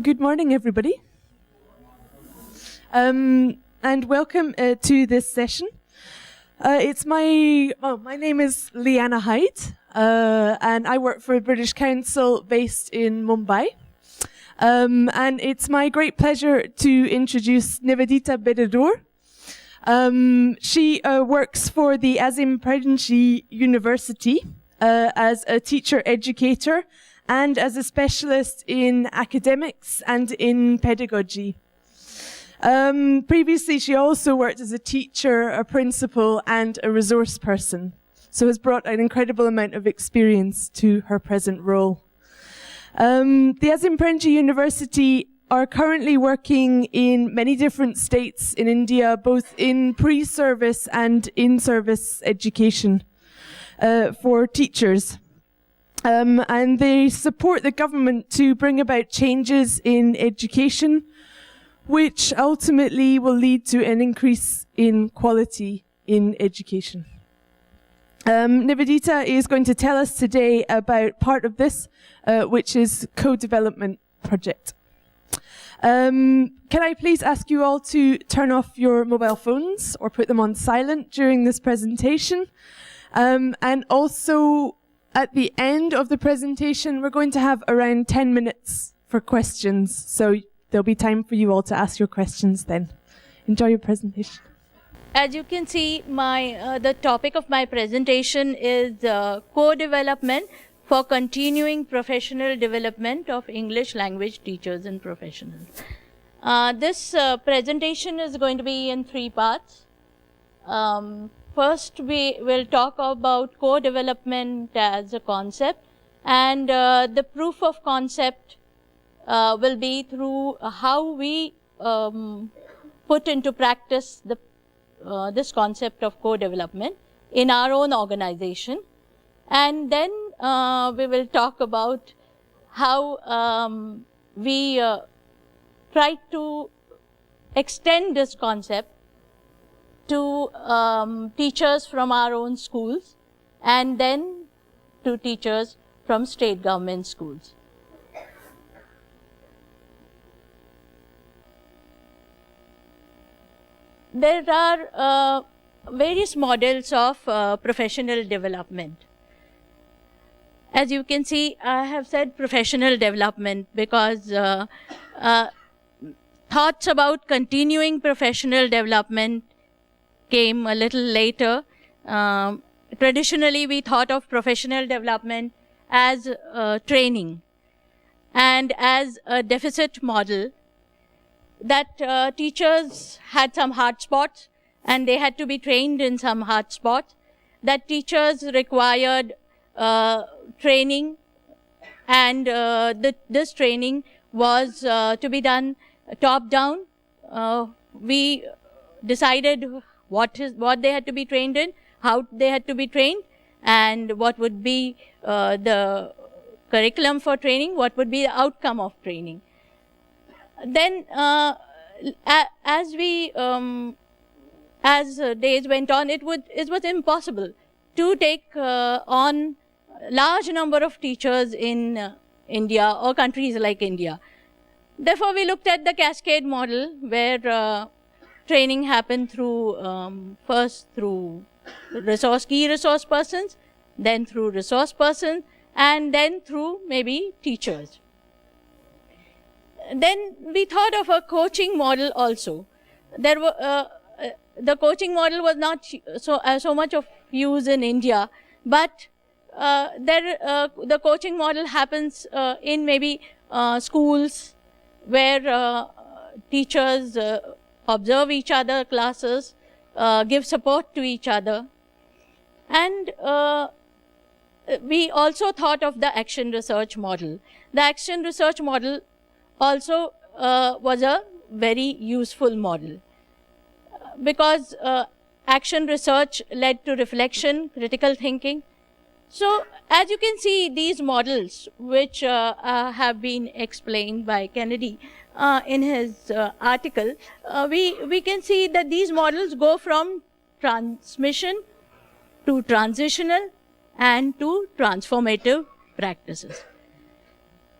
Good morning, everybody. And welcome to this session. My name is Leanna Hyde, and I work for a British Council based in Mumbai. And it's my great pleasure to introduce Nivedita Bedadur. She works for the Azim Premji University as a teacher educator and as a specialist in academics and in pedagogy. Previously, she also worked as a teacher, a principal, and a resource person, so has brought an incredible amount of experience to her present role. The Azim Premji University are currently working in many different states in India, both in pre-service and in-service education for teachers. And they support the government to bring about changes in education, which ultimately will lead to an increase in quality in education. Nivedita is going to tell us today about part of this, which is co-development project. Can I please ask you all to turn off your mobile phones or put them on silent during this presentation? And also, at the end of the presentation, we're going to have around 10 minutes for questions. So there'll be time for you all to ask your questions then. Enjoy your presentation. As you can see, the topic of my presentation is co-development for continuing professional development of English language teachers and professionals. This presentation is going to be in 3 parts. First, we will talk about co-development as a concept, and the proof of concept will be through how we put into practice this concept of co-development in our own organization. And then we will talk about how we try to extend this concept to teachers from our own schools and then to teachers from state government schools. There are various models of professional development. As you can see, I have said professional development because thoughts about continuing professional development came a little later. Traditionally, we thought of professional development as training and as a deficit model, that teachers had some hard spots and they had to be trained in some hard spots, that teachers required training, and this training was to be done top down. We decided what they had to be trained in, how they had to be trained, and what would be the curriculum for training, what would be the outcome of training. Then, as days went on, it was impossible to take on large number of teachers in India or countries like India. Therefore, we looked at the cascade model, where training happened through first through key resource persons, then through resource persons, and then through maybe teachers. Then we thought of a coaching model also. There were the coaching model was not so much of use in India, but the coaching model happens in maybe schools where teachers observe each other classes, give support to each other. And we also thought of the action research model. The action research model also was a very useful model because action research led to reflection, critical thinking. So as you can see, these models, which have been explained by Kennedy in his article, we can see that these models go from transmission to transitional and to transformative practices.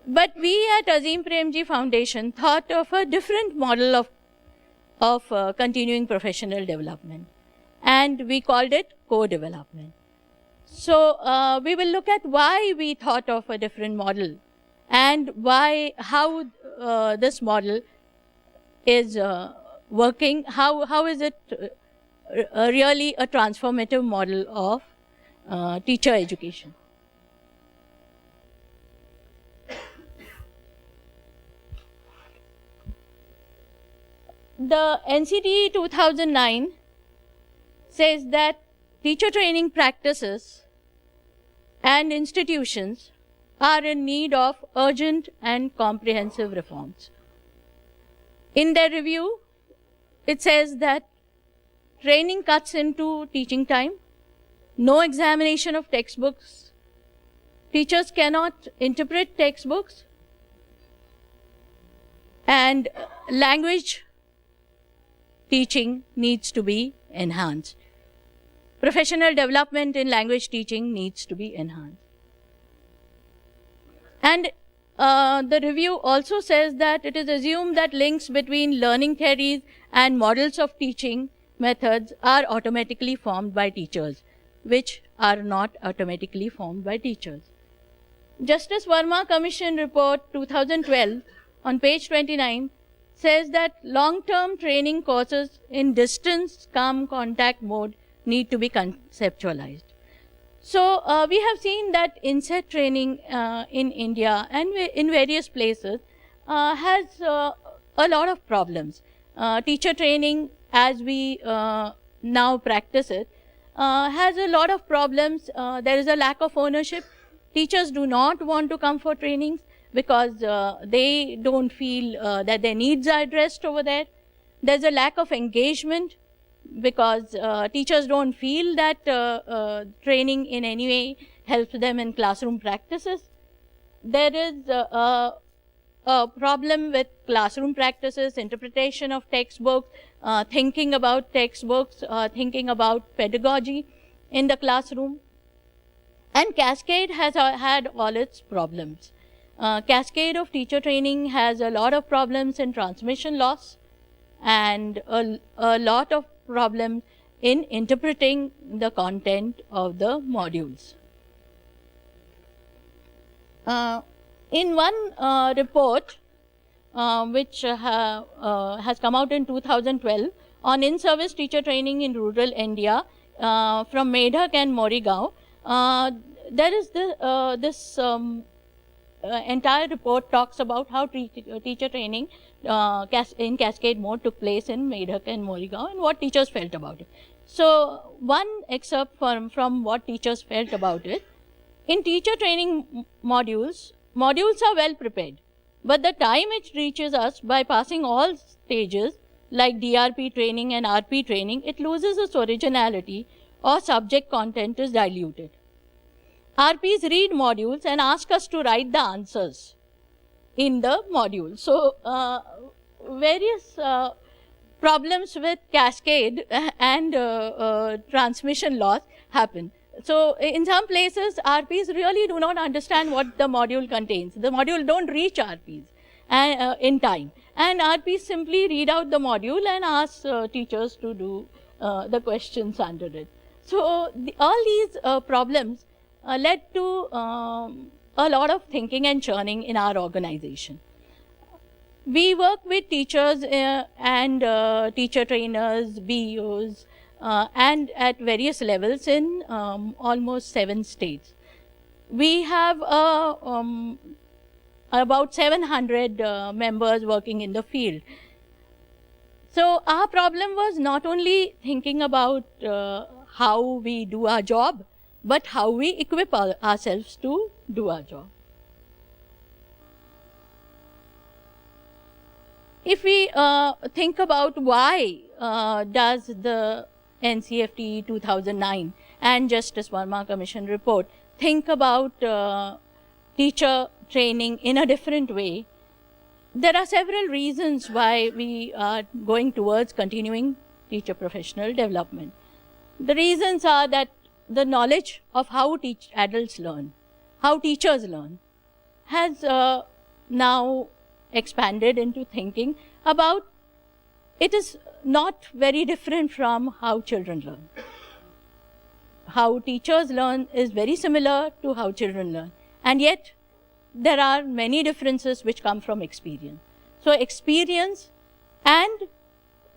But we at Azim Premji Foundation thought of a different model of continuing professional development, and we called it co-development. So we will look at why we thought of a different model and how this model is working, how is it really a transformative model of teacher education. The NCTE 2009 says that teacher training practices and institutions are in need of urgent and comprehensive reforms. In their review, it says that training cuts into teaching time, no examination of textbooks, teachers cannot interpret textbooks, and language teaching needs to be enhanced. Professional development in language teaching needs to be enhanced. And the review also says that it is assumed that links between learning theories and models of teaching methods are automatically formed by teachers, which are not automatically formed by teachers. Justice Verma Commission Report 2012 on page 29 says that long-term training courses in distance-cum contact mode need to be conceptualized. So we have seen that inset training in India and in various places has a lot of problems. Teacher training, as we now practice it, has a lot of problems. There is a lack of ownership. Teachers do not want to come for trainings because they don't feel that their needs are addressed over there. There's a lack of engagement because teachers don't feel that training in any way helps them in classroom practices. There is a problem with classroom practices, interpretation of textbooks, thinking about textbooks, thinking about pedagogy in the classroom. And Cascade has had all its problems. Cascade of teacher training has a lot of problems in transmission loss and a lot of problems in interpreting the content of the modules. In one report which has come out in 2012 on in-service teacher training in rural India from Medhak and Morigaon, there is this entire report talks about how teacher training in cascade mode took place in Medhak and Morigaon and what teachers felt about it. So one excerpt from what teachers felt about it. In teacher training modules are well prepared, but the time it reaches us by passing all stages like DRP training and RP training, it loses its originality or subject content is diluted. RPs read modules and ask us to write the answers in the module. So various problems with cascade and transmission loss happen. So in some places, RPs really do not understand what the module contains. The module don't reach RPs in time. And RPs simply read out the module and ask teachers to do the questions under it. So all these problems led to a lot of thinking and churning in our organization. We work with teachers and teacher trainers, BEOs, and at various levels in almost 7 states. We have about 700 members working in the field. So our problem was not only thinking about how we do our job, but how we equip ourselves to do our job. If we think about why does the NCFT 2009 and Justice Verma Commission report think about teacher training in a different way, there are several reasons why we are going towards continuing teacher professional development. The reasons are that the knowledge of how adults learn, how teachers learn, has now expanded into thinking about it is not very different from how children learn. How teachers learn is very similar to how children learn. And yet, there are many differences which come from experience. So experience and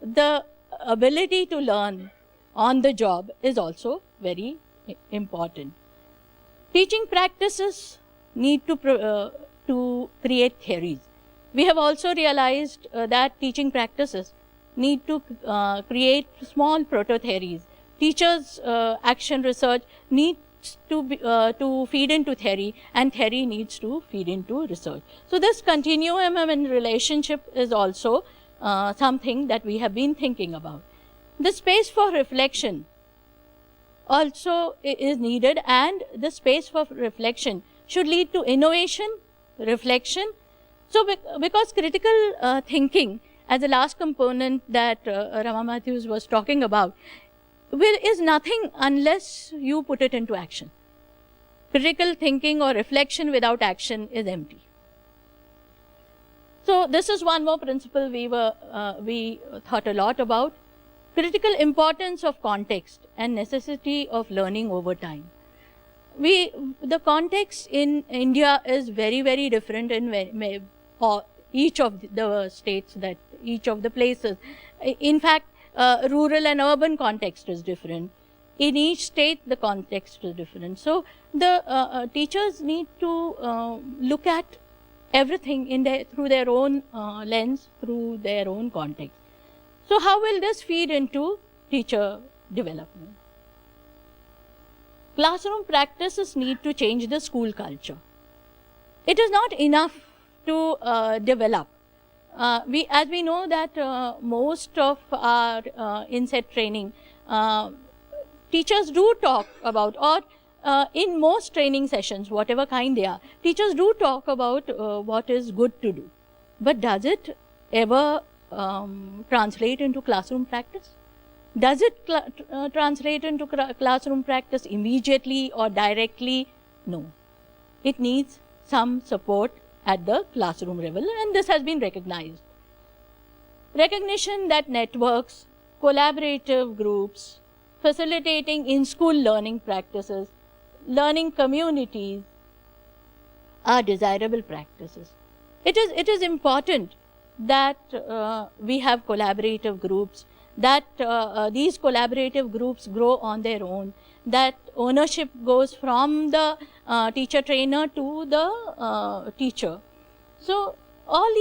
the ability to learn on the job is also very important. Teaching practices need to create theories. We have also realized that teaching practices need to create small proto-theories. Teachers' action research needs to feed into theory, and theory needs to feed into research. So this continuum and relationship is also something that we have been thinking about. The space for reflection also is needed, and the space for reflection should lead to innovation, reflection. So because critical thinking, as the last component that Rama Matthews was talking about, is nothing unless you put it into action. Critical thinking or reflection without action is empty. So this is one more principle we thought a lot about. Critical importance of context and necessity of learning over time. The context in India is very, very different in each of the states, each of the places. In fact, rural and urban context is different. In each state, the context is different. So the teachers need to look at everything through their own lens, through their own context. So how will this feed into teacher development? Classroom practices need to change the school culture. It is not enough to develop. As we know that most of our inset training, teachers do talk about, or in most training sessions, whatever kind they are, teachers do talk about what is good to do. But does it ever translate into classroom practice? Does it translate into classroom practice immediately or directly? No. It needs some support at the classroom level, and this has been recognized. Recognition that networks, collaborative groups, facilitating in-school learning practices, learning communities are desirable practices. It is important that we have collaborative groups, that these collaborative groups grow on their own, that ownership goes from the teacher trainer to the teacher. So all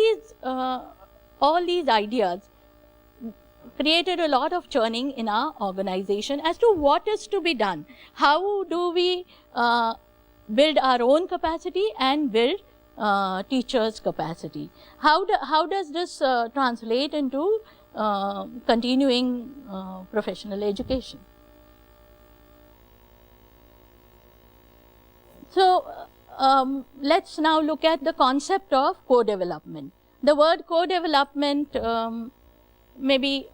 these ideas created a lot of churning in our organization as to what is to be done. How do we build our own capacity and build teachers' capacity? How does this translate into continuing professional education? So let's now look at the concept of co-development. The word co-development maybe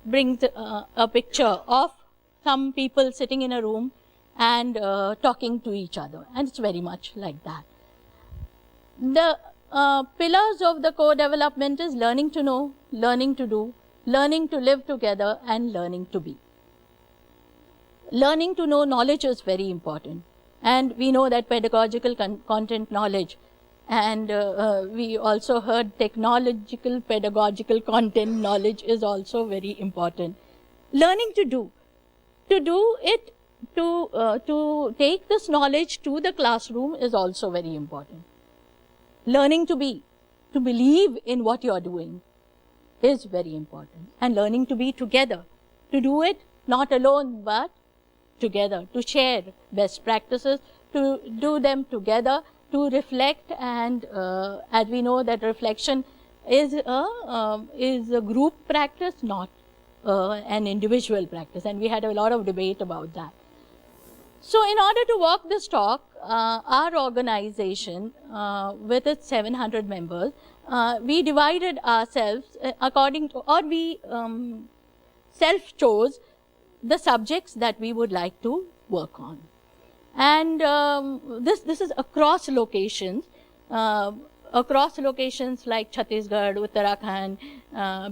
brings a picture of some people sitting in a room and talking to each other, and it's very much like that. The pillars of the co-development is learning to know, learning to do, learning to live together, and learning to be. Learning to know knowledge is very important, and we know that pedagogical content knowledge, and we also heard technological pedagogical content knowledge is also very important. Learning to do it, to take this knowledge to the classroom is also very important. Learning to be, to believe in what you are doing is very important. And learning to be together, to do it not alone but together, to share best practices, to do them together, to reflect, and as we know that reflection is a group practice, not an individual practice, and we had a lot of debate about that. So in order to walk this talk, our organization with its 700 members, we divided ourselves according to, or we self-chose the subjects that we would like to work on. And this is across locations. across locations like Chhattisgarh, Uttarakhand,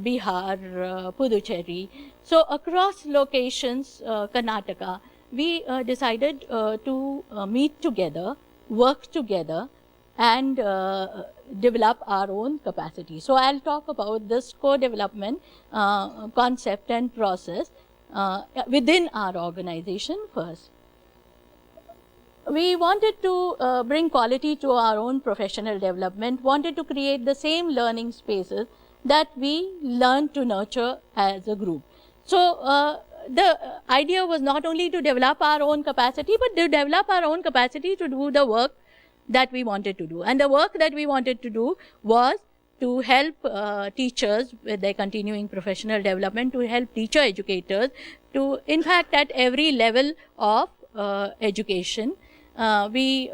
Bihar, Puducherry. So across locations, Karnataka, we decided to meet together, work together, and develop our own capacity. So I'll talk about this co-development concept and process within our organization first. We wanted to bring quality to our own professional development, wanted to create the same learning spaces that we learn to nurture as a group. So the idea was not only to develop our own capacity, but to develop our own capacity to do the work that we wanted to do. And the work that we wanted to do was to help teachers with their continuing professional development, to help teacher educators, to, in fact, at every level of education, we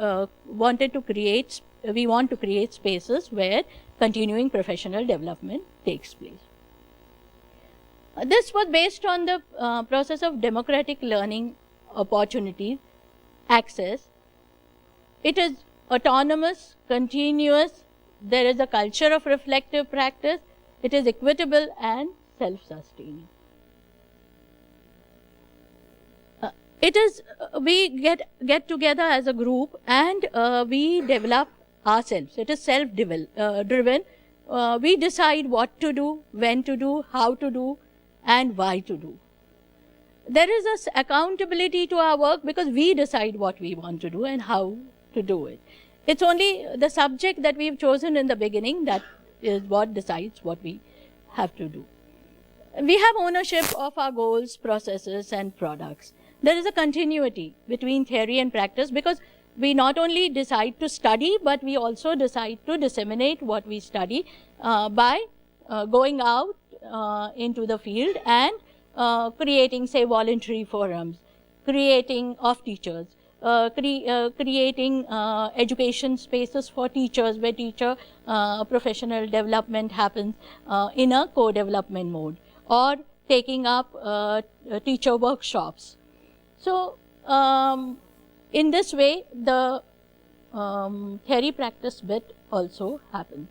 want to create spaces where continuing professional development takes place. This was based on the process of democratic learning opportunities, access. It is autonomous, continuous, there is a culture of reflective practice, it is equitable and self-sustaining. It is, we get together as a group and we develop ourselves. It is self-driven. We decide what to do, when to do, how to do, and why to do. There is this accountability to our work because we decide what we want to do and how to do it. It's only the subject that we've chosen in the beginning that is what decides what we have to do. We have ownership of our goals, processes, and products. There is a continuity between theory and practice because we not only decide to study, but we also decide to disseminate what we study by going out into the field and creating, say, voluntary forums, creating of teachers, creating education spaces for teachers where teacher professional development happens in a co-development mode, or taking up teacher workshops. So, in this way, the theory practice bit also happens.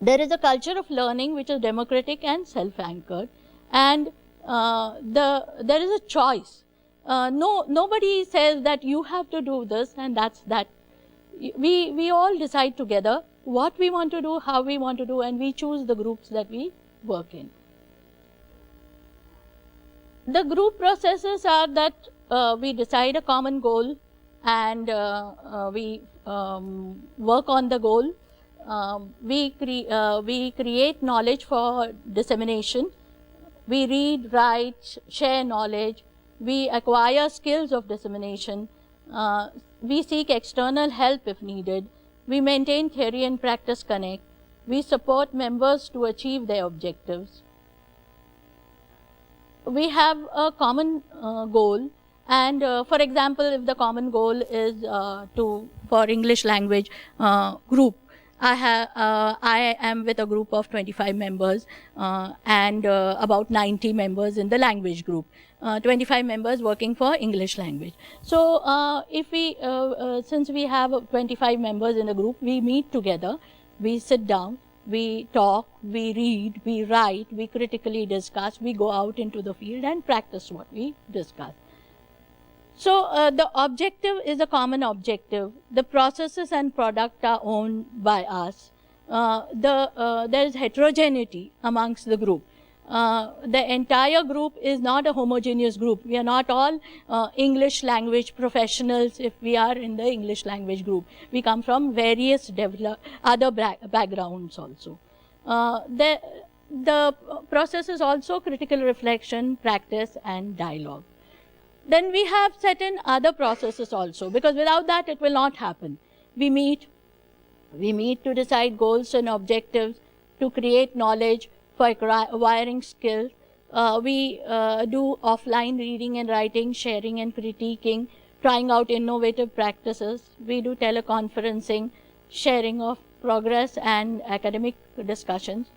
There is a culture of learning which is democratic and self-anchored, and there is a choice. Nobody says that you have to do this and that's that. We all decide together what we want to do, how we want to do, and we choose the groups that we work in. The group processes are that we decide a common goal and we work on the goal. We create knowledge for dissemination. We read, write, share knowledge. We acquire skills of dissemination. We seek external help if needed. We maintain theory and practice connect. We support members to achieve their objectives. We have a common goal, and for example, if the common goal is for English language group, I am with a group of 25 members and about 90 members in the language group, 25 members working for English language. So if we, since we have 25 members in a group, we meet together, we sit down, we talk, we read, we write, we critically discuss, we go out into the field and practice what we discuss. So the objective is a common objective. The processes and product are owned by us. There is heterogeneity amongst the group. The entire group is not a homogeneous group. We are not all English language professionals if we are in the English language group. We come from various other backgrounds also. The process is also critical reflection, practice, and dialogue. Then we have certain other processes also, because without that it will not happen. We meet to decide goals and objectives, to create knowledge, for acquiring skills. We do offline reading and writing, sharing and critiquing, trying out innovative practices. We do teleconferencing, sharing of progress and academic discussions.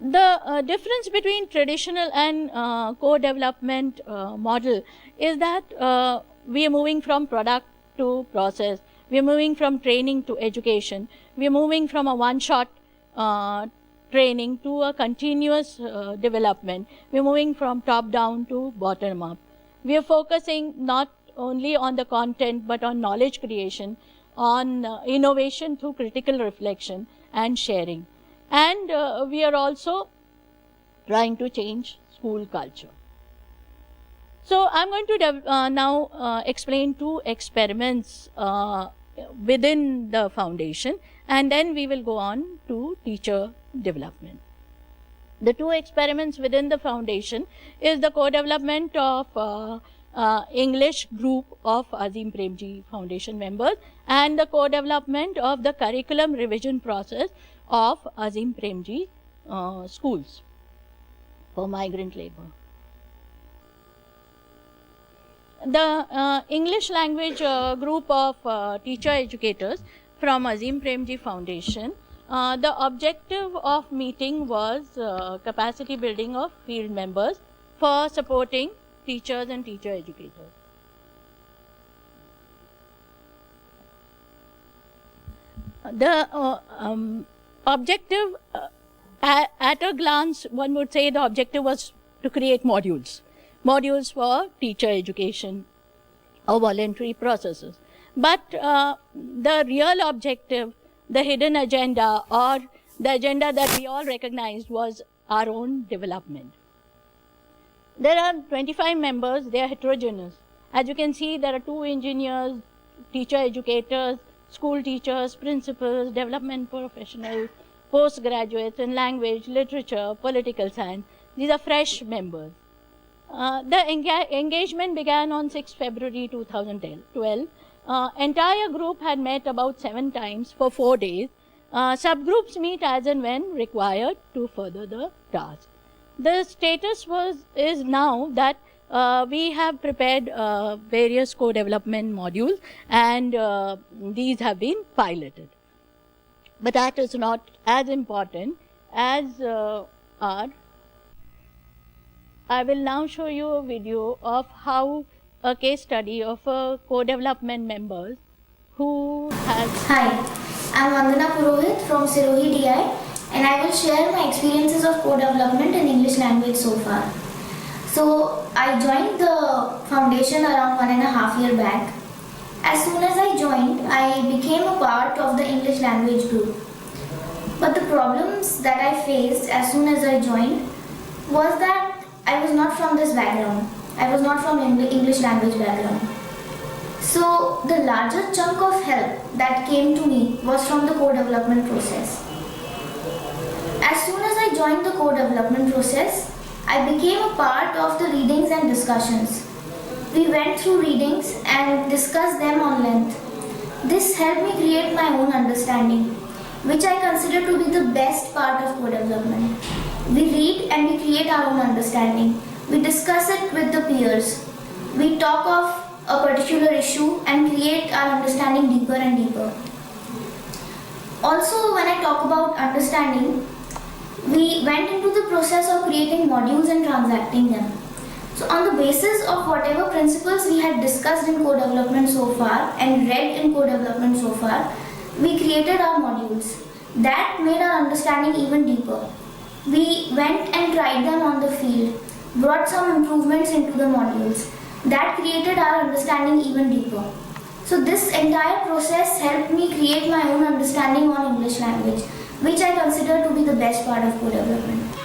The difference between traditional and co-development model is that we are moving from product to process. We're moving from training to education. We're moving from a one-shot training to a continuous development. We're moving from top-down to bottom-up. We are focusing not only on the content, but on knowledge creation, on innovation through critical reflection and sharing. And we are also trying to change school culture. So I'm going to now explain 2 experiments within the foundation, and then we will go on to teacher development. The 2 experiments within the foundation is the co-development of English group of Azim Premji Foundation members and the co-development of the curriculum revision process of Azim Premji schools for migrant labor. The English language group of teacher educators from Azim Premji Foundation, the objective of meeting was capacity building of field members for supporting teachers and teacher educators. The objective, at a glance, one would say the objective was to create modules for teacher education or voluntary processes. But the real objective, the hidden agenda, or the agenda that we all recognized, was our own development. There are 25 members, they are heterogeneous. As you can see, there are 2 engineers, teacher educators, school teachers, principals, development professionals, postgraduates in language, literature, political science. These are fresh members. The engagement began on 6 February 2012. Entire group had met about 7 times for 4 days. Subgroups meet as and when required to further the task. The status is now that we have prepared various co-development modules, and these have been piloted. But that is not as important as I will now show you a video of how a case study of a co-development member who has... Hi, I'm Vandana Purohit from Sirohi DI, and I will share my experiences of co-development in English language so far. So, I joined the foundation around 1.5 years back. As soon as I joined, I became a part of the English language group. But the problems that I faced as soon as I joined was that I was not from this background. I was not from English language background. So the larger chunk of help that came to me was from the co-development process. As soon as I joined the co-development process, I became a part of the readings and discussions. We went through readings and discussed them on length. This helped me create my own understanding, which I consider to be the best part of co-development. We read and we create our own understanding. We discuss it with the peers. We talk of a particular issue and create our understanding deeper and deeper. Also, when I talk about understanding, we went into the process of creating modules and transacting them. So on the basis of whatever principles we had discussed in co-development so far and read in co-development so far, we created our modules. That made our understanding even deeper. We went and tried them on the field, brought some improvements into the modules. That created our understanding even deeper. So this entire process helped me create my own understanding on English language, which I consider to be the best part of co-development.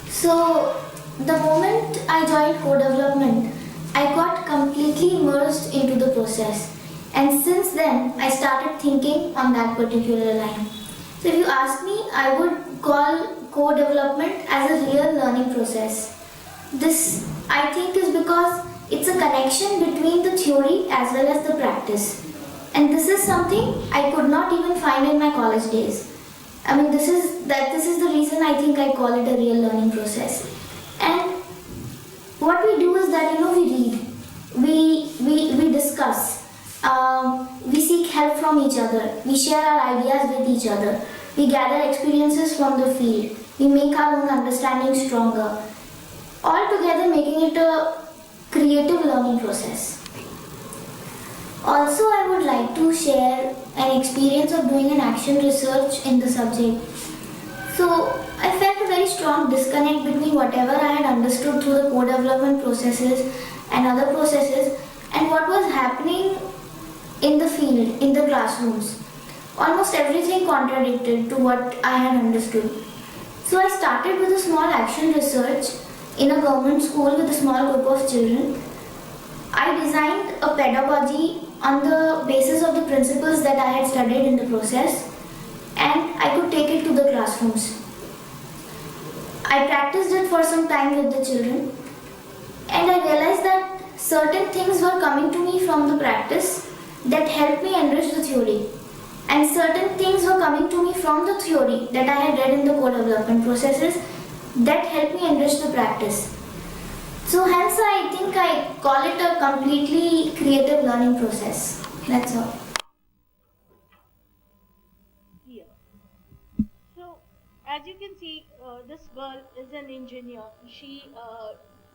So the moment I joined co-development, I got completely immersed into the process. And since then, I started thinking on that particular line. So if you ask me, I would call co-development as a real learning process. This, I think, is because it's a connection between the theory as well as the practice. And this is something I could not even find in my college days. I mean, this is the reason I think I call it a real learning process. And what we do is that, we read, we discuss, we seek help from each other, we share our ideas with each other, we gather experiences from the field, we make our own understanding stronger, all together making it a creative learning process. Also, I would like to share an experience of doing an action research in the subject. So, I felt a very strong disconnect between whatever I had understood through the co-development processes and other processes and what was happening in the field, in the classrooms. Almost everything contradicted to what I had understood. So, I started with a small action research in a government school with a small group of children. I designed a pedagogy on the basis of the principles that I had studied in the process, and I could take it to the classrooms. I practiced it for some time with the children, and I realized that certain things were coming to me from the practice that helped me enrich the theory, and certain things were coming to me from the theory that I had read in the co-development processes that helped me enrich the practice. So hence I think I call it a completely creative learning process. That's all. Here. So, as you can see, this girl is an engineer. She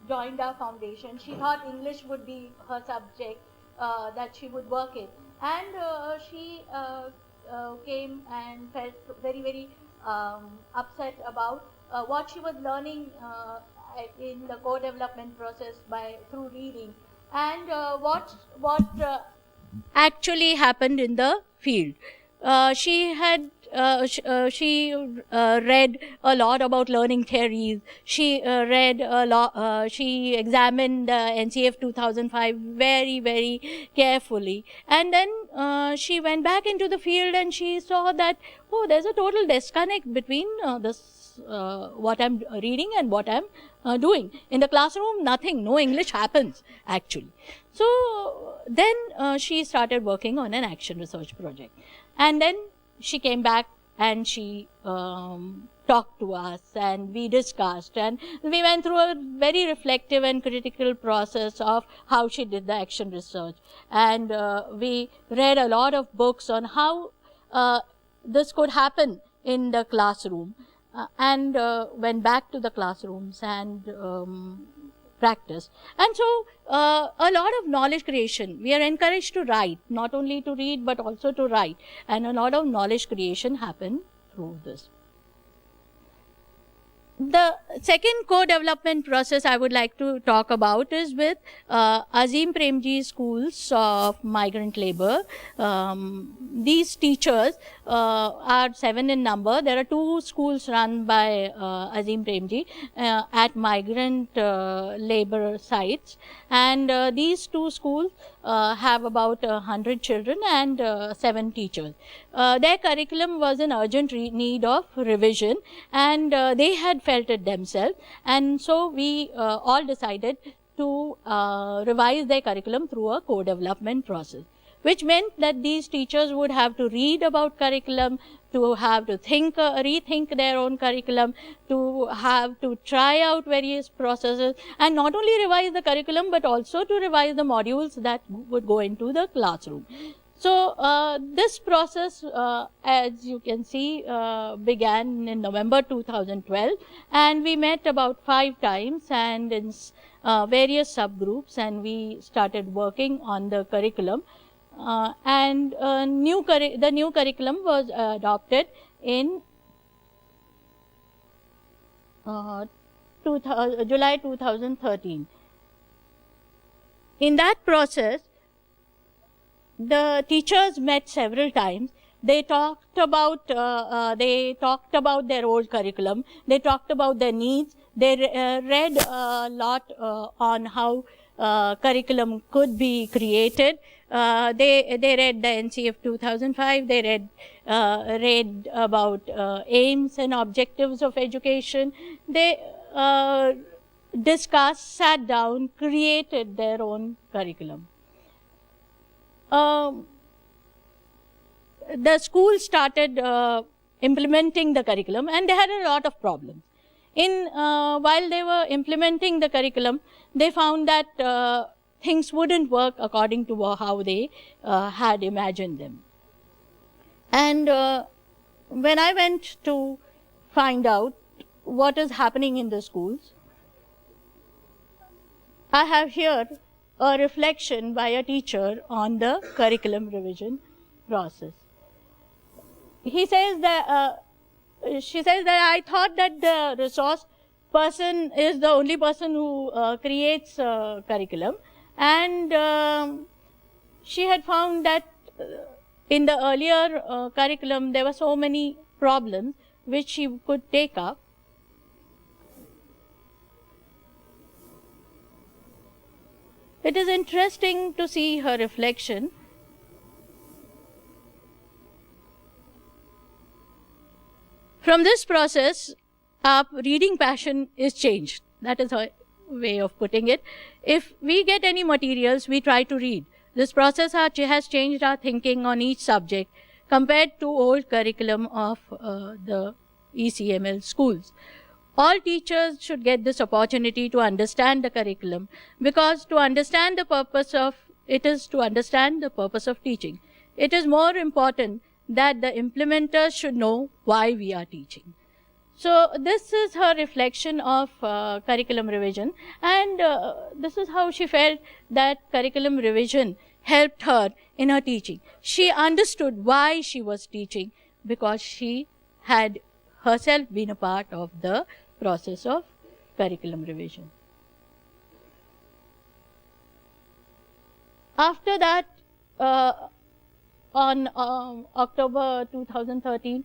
joined our foundation. She thought English would be her subject that she would work in. And she came and felt very, very upset about what she was learning in the co-development process through reading, and what actually happened in the field. She read a lot about learning theories. She read a lot. She examined NCF 2005 very, very carefully, and then she went back into the field and she saw that there's a total disconnect between what I'm reading and what I'm doing. In the classroom, nothing, no English happens actually. So then she started working on an action research project. And then she came back and she talked to us and we discussed and we went through a very reflective and critical process of how she did the action research. And we read a lot of books on how this could happen in the classroom. And went back to the classrooms and practice. And so a lot of knowledge creation. We are encouraged to write, not only to read but also to write. And a lot of knowledge creation happened through this. The second co-development process I would like to talk about is with Azim Premji schools of migrant labor. These teachers are 7 in number. There are 2 schools run by Azim Premji at migrant labor sites, and these 2 schools have about 100 children and 7 teachers. Their curriculum was in urgent need of revision, and they had felt it themselves, and so we all decided to revise their curriculum through a co-development process, which meant that these teachers would have to read about curriculum, to have to think, rethink their own curriculum, to have to try out various processes, and not only revise the curriculum but also to revise the modules that would go into the classroom. So this process, as you can see, began in November 2012, and we met about 5 times and in various subgroups, and we started working on the curriculum. And the new curriculum was adopted in July 2013. In that process, the teachers met several times. They talked about their old curriculum. They talked about their needs. They read a lot on how curriculum could be created. They read the NCF 2005. They read about aims and objectives of education. They discussed, sat down, created their own curriculum. The school started implementing the curriculum, and they had a lot of problems. While they were implementing the curriculum, they found that things wouldn't work according to how they had imagined them. And when I went to find out what is happening in the schools, I have here a reflection by a teacher on the curriculum revision process. He says that, she says that I thought that the resource person is the only person who creates curriculum, and she had found that in the earlier curriculum there were so many problems which she could take up. It is interesting to see her reflection. From this process, our reading passion is changed. That is her way of putting it. If we get any materials, we try to read. This process has changed our thinking on each subject compared to old curriculum of the ECML schools. All teachers should get this opportunity to understand the curriculum, because to understand the purpose of it is to understand the purpose of teaching. It is more important that the implementers should know why we are teaching. So this is her reflection of curriculum revision, and this is how she felt that curriculum revision helped her in her teaching. She understood why she was teaching, because she had herself been a part of the process of curriculum revision. After that, on October 2013,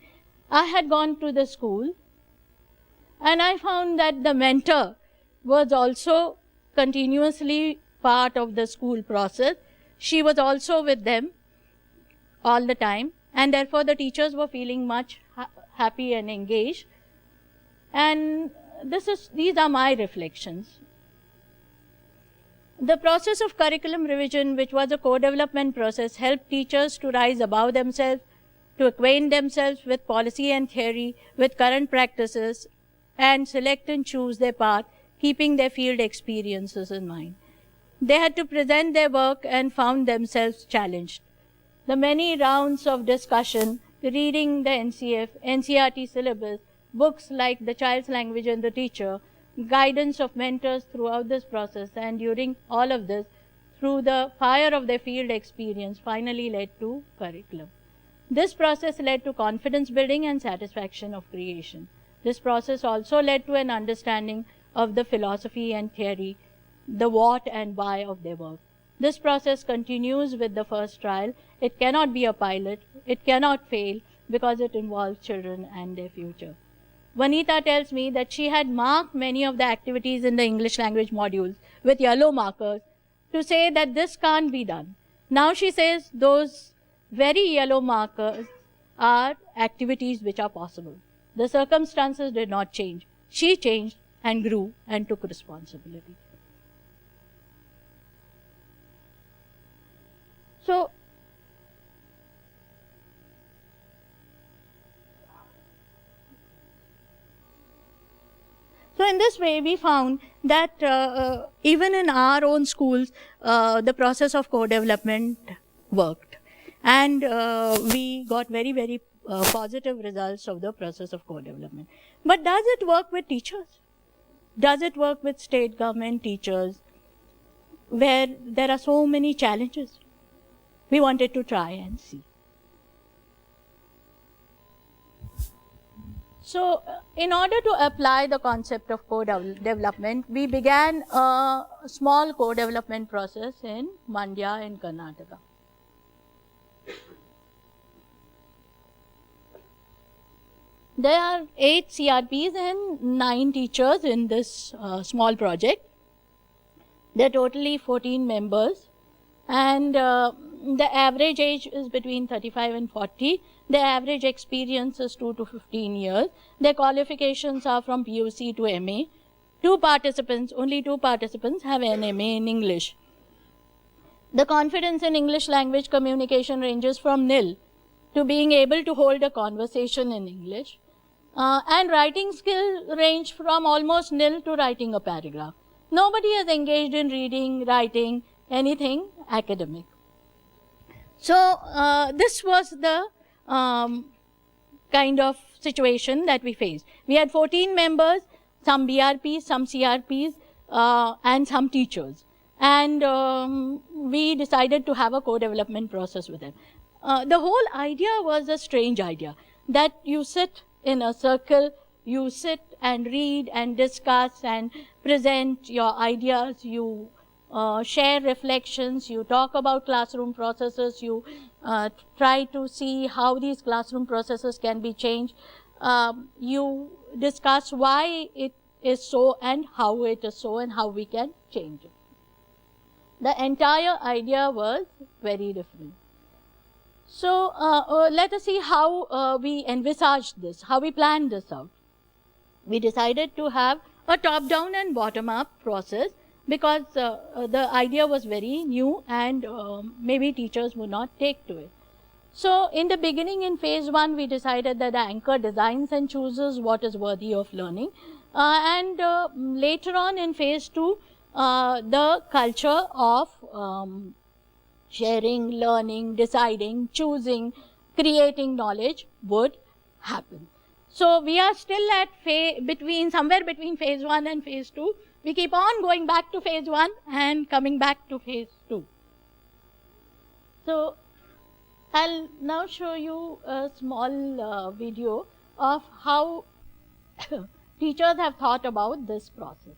I had gone to the school, and I found that the mentor was also continuously part of the school process. She was also with them all the time, and therefore the teachers were feeling much happy and engaged. And these are my reflections. The process of curriculum revision, which was a co-development process, helped teachers to rise above themselves, to acquaint themselves with policy and theory, with current practices, and select and choose their path, keeping their field experiences in mind. They had to present their work and found themselves challenged. The many rounds of discussion, reading the NCERT syllabus, books like The Child's Language and the Teacher, guidance of mentors throughout this process, and during all of this, through the fire of their field experience, finally led to curriculum. This process led to confidence building and satisfaction of creation. This process also led to an understanding of the philosophy and theory, the what and why of their work. This process continues with the first trial. It cannot be a pilot. It cannot fail because it involves children and their future. Vanita tells me that she had marked many of the activities in the English language modules with yellow markers to say that this can't be done. Now she says those very yellow markers are activities which are possible. The circumstances did not change. She changed and grew and took responsibility. So in this way, we found that even in our own schools, the process of co-development worked. And we got very, very positive results of the process of co-development. But does it work with teachers? Does it work with state government teachers, where there are so many challenges? We wanted to try and see. So, in order to apply the concept of co-development, we began a small co-development process in Mandya in Karnataka. There are 8 CRPs and 9 teachers in this small project. There are totally 14 members, and the average age is between 35 and 40. The average experience is 2 to 15 years. Their qualifications are from PUC to MA. Only two participants have an MA in English. The confidence in English language communication ranges from nil to being able to hold a conversation in English. And writing skill range from almost nil to writing a paragraph. Nobody is engaged in reading, writing, anything academic. So this was the kind of situation that we faced. We had 14 members, some BRPs, some CRPs, and some teachers. and we decided to have a co-development process with them. The whole idea was a strange idea, that you sit in a circle, you sit and read and discuss and present your ideas, you share reflections, you talk about classroom processes, you try to see how these classroom processes can be changed. You discuss why it is so and how it is so and how we can change it. The entire idea was very different. So let us see how we envisaged this, how we planned this out. We decided to have a top-down and bottom-up process because the idea was very new and maybe teachers would not take to it. So in the beginning, in phase 1, we decided that the anchor designs and chooses what is worthy of learning. And later on in phase 2, the culture of sharing, learning, deciding, choosing, creating knowledge would happen. So we are still at somewhere between phase 1 and phase 2. We keep on going back to phase 1 and coming back to phase 2. So I'll now show you a small video of how teachers have thought about this process.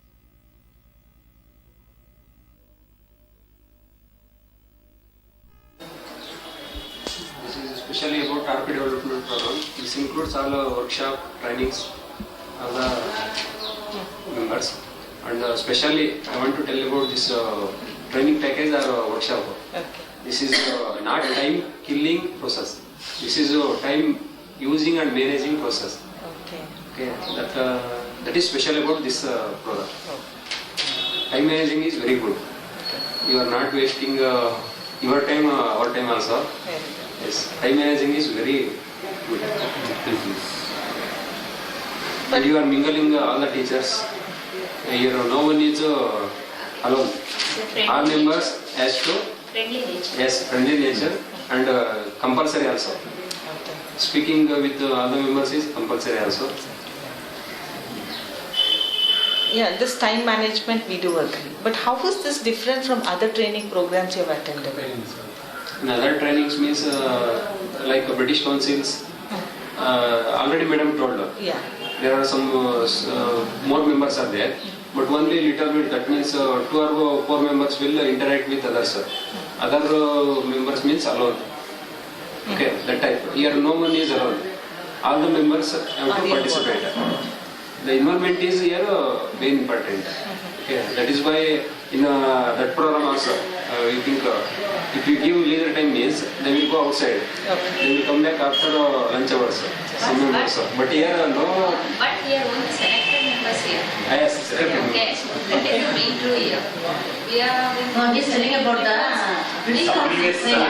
This is especially about RP development program. This includes all workshop, trainings, all the members. And especially I want to tell about this training package or workshop. Okay. This is not time killing process. This is time using and managing process. Okay. Okay. That is special about this program. Time managing is very good. You are not wasting your time, our time also. Very good. Yes, time managing is very good. And you are mingling all the teachers. Here no one is alone. All members has to friendly nature and compulsory also. Okay. Speaking with all the members is compulsory also. Yeah, this time management we do agree. But how is this different from other training programs you have attended? In other trainings means like British councils. Already Madam told. Yeah. There are some more members are there, but only little bit. That means 2 or 4 members will interact with others. Other members means alone. Okay, that type. Here no one is alone. All the members have to participate. The involvement is here very important. Okay, that is why in that program also we think if you give leisure time means they will go outside. Okay. They will come back after lunch hours. Some members. But here no. But here only selected members here. Yes, selected members. Okay, let it be true here. We are. No, I'm just telling about the British Council. He's telling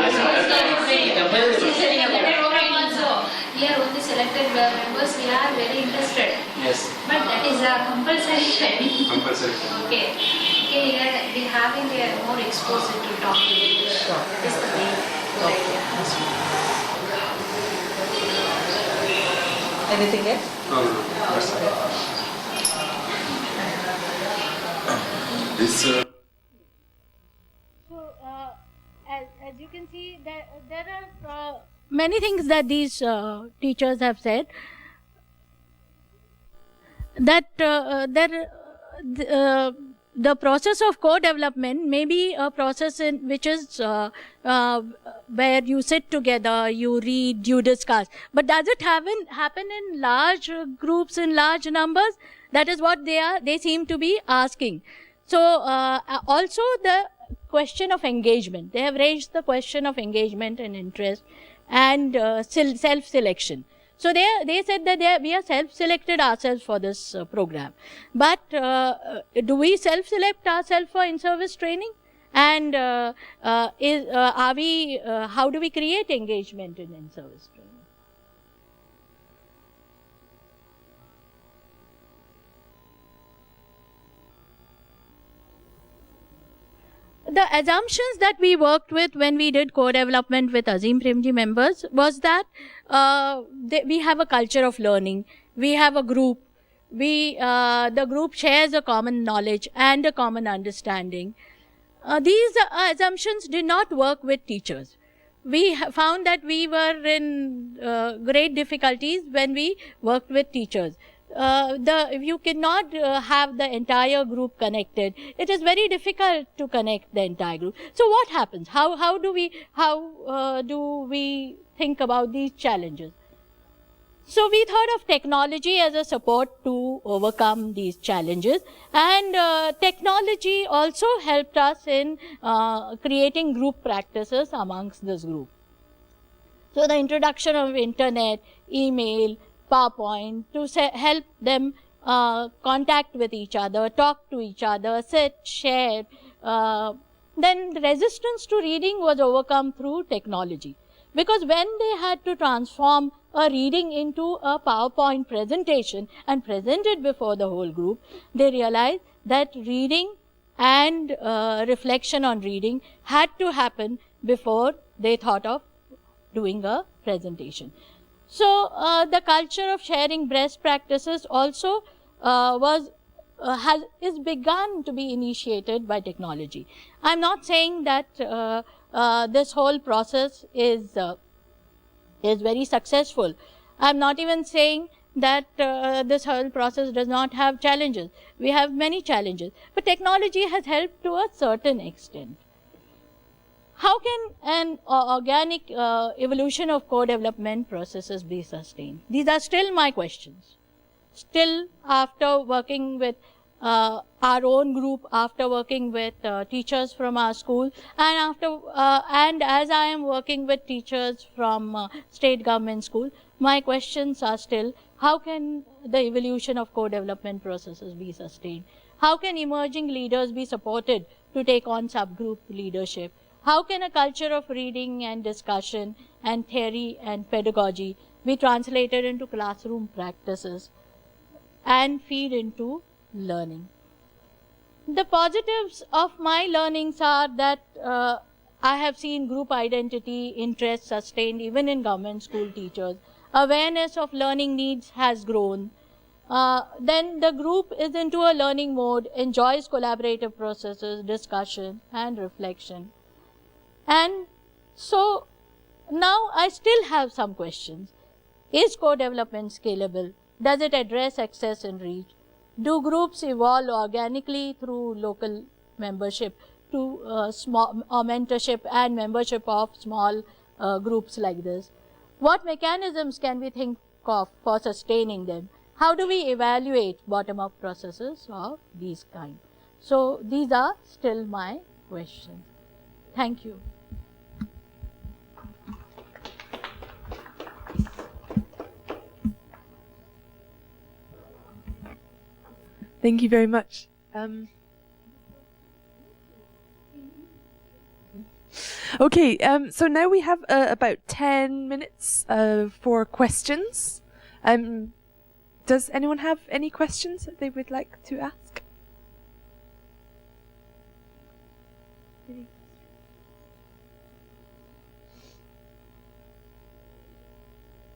about the program also. Here only selected members. We are very interested. Yes. But that is a compulsory training. Compulsory. Okay. Okay, here we having more exposure to talking. Sure. That is the main good idea. Anything else? No. That's all. So as you can see, there are many things that these teachers have said. That the process of co-development may be a process which is where you sit together, you read, you discuss. But does it happen in large groups, in large numbers? That is what they seem to be asking. So also the question of engagement. They have raised the question of engagement and interest and self-selection. So they said that we are self-selected ourselves for this program. But do we self-select ourselves for in-service training? And how do we create engagement in in-service training? The assumptions that we worked with when we did co-development with Azim Premji members was that we have a culture of learning. We have a group. The group shares a common knowledge and a common understanding. these assumptions did not work with teachers. We found that we were in great difficulties when we worked with teachers. If you cannot have the entire group connected, it is very difficult to connect the entire group. So what happens? How do we think about these challenges? So we thought of technology as a support to overcome these challenges, and technology also helped us in creating group practices amongst this group. So the introduction of internet, email, PowerPoint to help them contact with each other, talk to each other, sit, share. Then resistance to reading was overcome through technology. Because when they had to transform a reading into a PowerPoint presentation and present it before the whole group, they realized that reading and reflection on reading had to happen before they thought of doing a presentation. So the culture of sharing best practices also is begun to be initiated by technology. I'm not saying that this whole process is very successful. I'm not even saying that this whole process does not have challenges. We have many challenges, but technology has helped to a certain extent. How can an organic evolution of co-development processes be sustained? These are still my questions. Still, after working with our own group, after working with teachers from our school, and as I am working with teachers from state government school, my questions are still, how can the evolution of co-development processes be sustained? How can emerging leaders be supported to take on subgroup leadership? How can a culture of reading and discussion and theory and pedagogy be translated into classroom practices and feed into learning? The positives of my learnings are that I have seen group identity, interest sustained even in government school teachers. Awareness of learning needs has grown. Then the group is into a learning mode, enjoys collaborative processes, discussion and reflection. And so now I still have some questions. Is co-development scalable? Does it address access and reach? Do groups evolve organically through local membership to small mentorship and membership of small groups like this? What mechanisms can we think of for sustaining them? How do we evaluate bottom-up processes of these kind? So these are still my questions. Thank you. Thank you very much. Okay, so now we have about 10 minutes for questions. Does anyone have any questions that they would like to ask?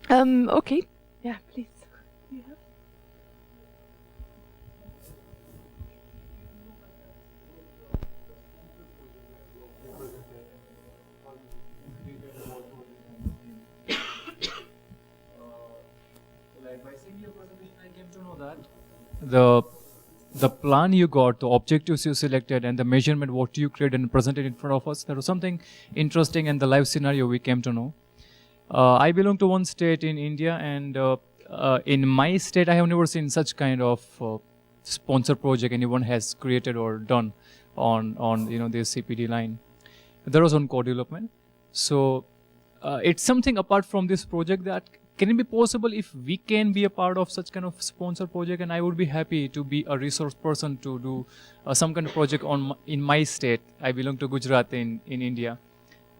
Okay. Yeah, please. You have? By seeing your presentation, I came to know that the plan you got, the objectives you selected, and the measurement what you created and presented in front of us, there was something interesting in the live scenario we came to know. I belong to one state in India, and in my state, I have never seen such kind of sponsor project anyone has created or done on this CPD line. There was on co-development. So it's something apart from this project that can it be possible if we can be a part of such kind of sponsor project, and I would be happy to be a resource person to do some kind of project in my state. I belong to Gujarat in India.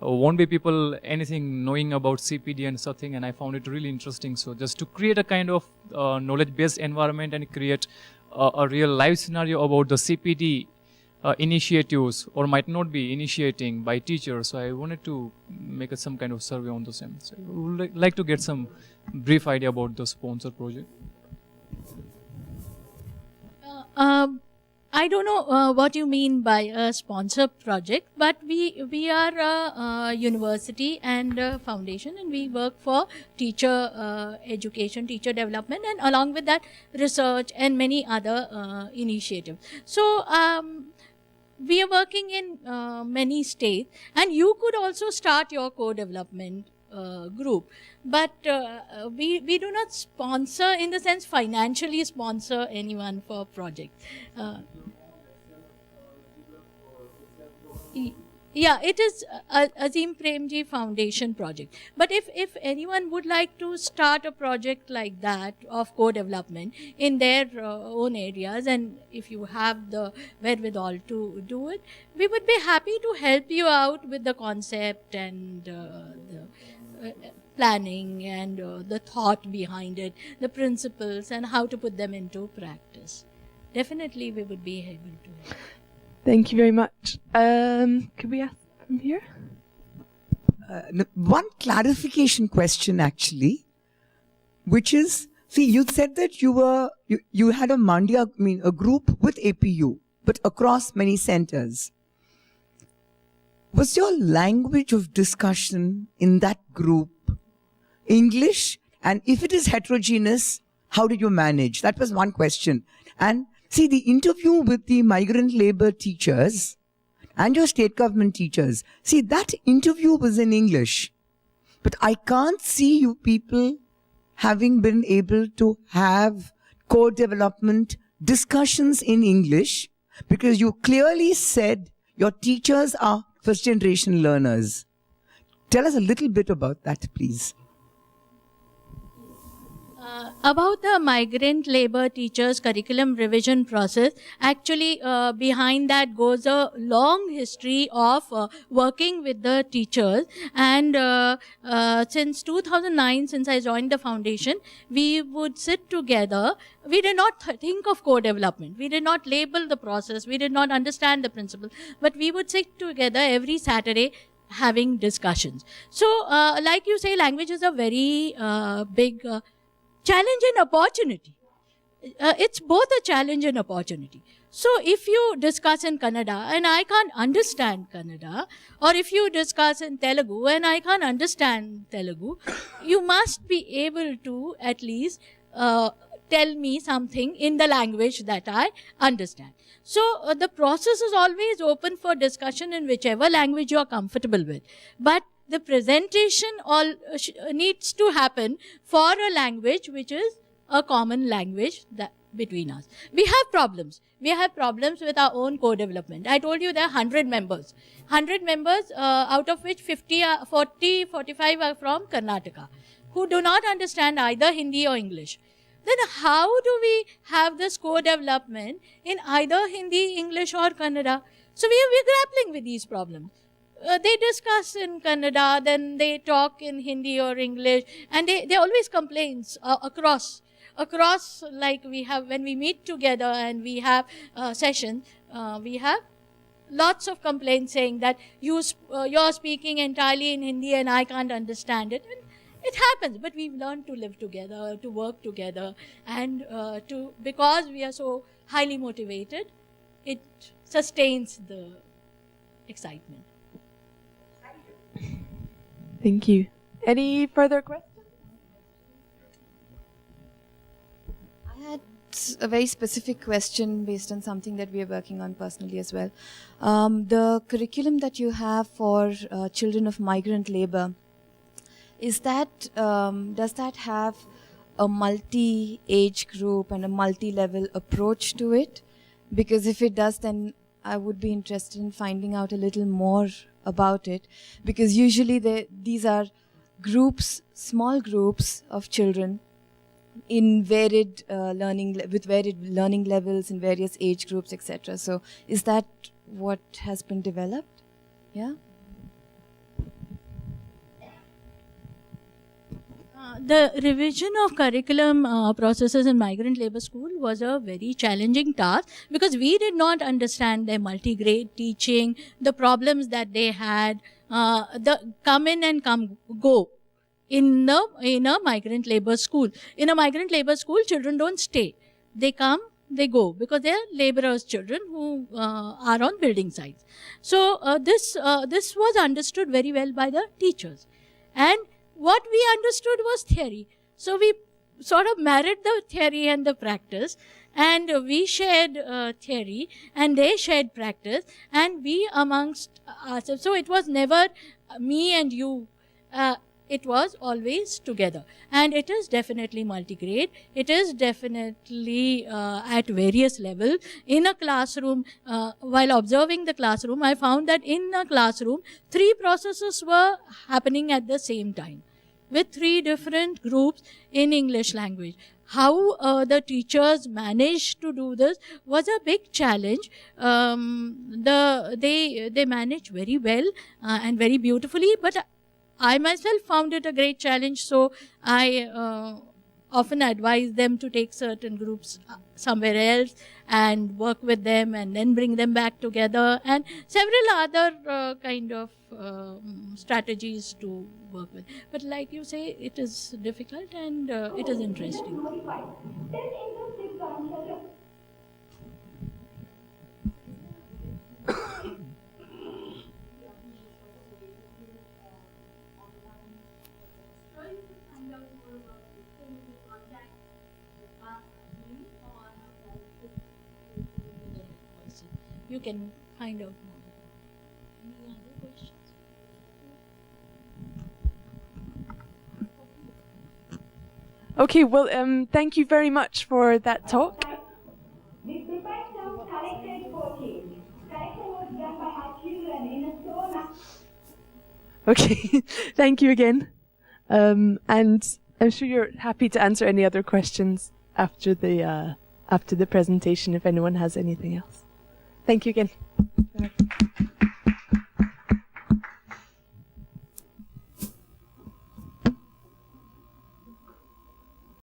Won't be people anything knowing about CPD and something, and I found it really interesting. So just to create a kind of knowledge-based environment and create a real live scenario about the CPD initiatives, or might not be initiating by teachers. So I wanted to make some kind of survey on the same. So I would like to get some brief idea about the sponsor project. I don't know what you mean by a sponsor project, but we are a university and a foundation, and we work for teacher education, teacher development, and along with that, research and many other initiatives. So we are working in many states, and you could also start your co-development group, but we do not sponsor, in the sense financially sponsor anyone for projects. Yeah, it is Azim Premji Foundation project. But if anyone would like to start a project like that of co-development in their own areas, and if you have the wherewithal to do it, we would be happy to help you out with the concept and the planning and the thought behind it, the principles, and how to put them into practice. Definitely we would be able to. Thank you very much. Could we ask from here? One clarification question, actually, which is, see, you said that you had a group with APU, but across many centers. Was your language of discussion in that group English? And if it is heterogeneous, how did you manage? That was one question. And see, the interview with the migrant labor teachers and your state government teachers, see, that interview was in English. But I can't see you people having been able to have co-development discussions in English, because you clearly said your teachers are first-generation learners. Tell us a little bit about that, please. About the migrant labor teachers curriculum revision process, actually behind that goes a long history of working with the teachers, and since 2009, since I joined the foundation, we would sit together. We did not think of co-development. We did not label the process. We did not understand the principle, but we would sit together every Saturday having discussions. So like you say, language is a very big challenge and opportunity. It's both a challenge and opportunity. So if you discuss in Kannada and I can't understand Kannada, or if you discuss in Telugu and I can't understand Telugu, you must be able to at least tell me something in the language that I understand. So the process is always open for discussion in whichever language you are comfortable with. But the presentation needs to happen for a language which is a common language between us. We have problems. We have problems with our own co-development. I told you there are 100 members. 100 members, out of which 45 are from Karnataka, who do not understand either Hindi or English. Then how do we have this co-development in either Hindi, English or Kannada? So we're grappling with these problems. They discuss in Kannada, then they talk in Hindi or English, and they always complaints across, like we have, when we meet together and we have sessions, we have lots of complaints saying that you're speaking entirely in Hindi and I can't understand it. And it happens, but we've learned to live together, to work together, and because we are so highly motivated, it sustains the excitement. Thank you. Any further questions? I had a very specific question based on something that we are working on personally as well. The curriculum that you have for children of migrant labor, does that have a multi-age group and a multi-level approach to it? Because if it does, then I would be interested in finding out a little more about it, because usually these are groups, small groups of children in varied with varied learning levels in various age groups, etc. So is that what has been developed? Yeah. The revision of curriculum processes in migrant labor school was a very challenging task, because we did not understand their multi-grade teaching, the problems that they had, the come in and go in a migrant labor school. In a migrant labor school, children don't stay. They come, they go, because they are laborers' children who are on building sites. So this was understood very well by the teachers. And what we understood was theory. So we sort of married the theory and the practice, and we shared theory and they shared practice, and we amongst ourselves. So it was never me and you. It was always together. And it is definitely multi-grade. It is definitely at various levels. In a classroom, while observing the classroom, I found that in a classroom, 3 processes were happening at the same time, with 3 different groups in English language. How the teachers managed to do this was a big challenge. They managed very well and very beautifully, but I myself found it a great challenge. So I often advise them to take certain groups somewhere else and work with them and then bring them back together, and several other kind of strategies to work with. But like you say, it is difficult and it is interesting. You can find out more. Any other questions? Okay, well, thank you very much for that talk. Okay, thank you again. And I'm sure you're happy to answer any other questions after the presentation if anyone has anything else. Thank you again.